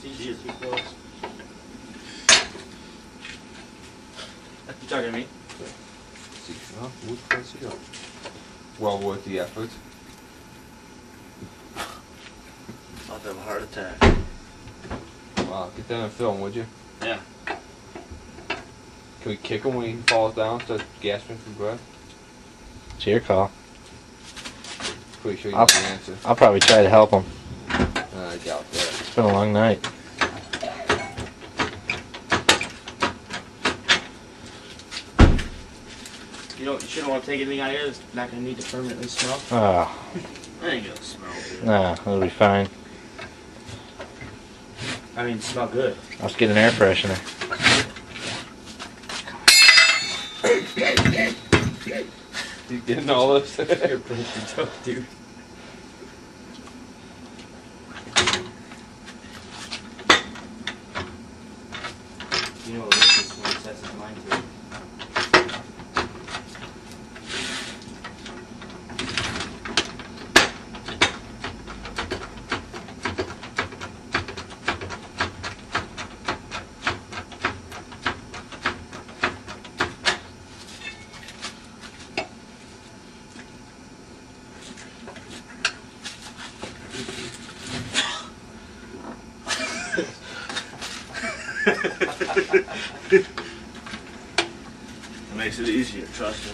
Jesus. You talking to me? Well worth the effort. I'll have a heart attack. Wow, get that on film, would you? Yeah. Can we kick him when he falls down, starts gasping for breath? It's your call. Pretty sure you know the answer. I'll probably try to help him. I doubt that. It's been a long night. You shouldn't want to take anything out of here that's not going to need to permanently smell. Oh. I ain't going to smell good. Nah, it'll be fine. I mean, smell good. Let's get an air freshener. You getting all this? You're pretty tough, dude. You know what this one sets his mind to? It makes it easier, trust me.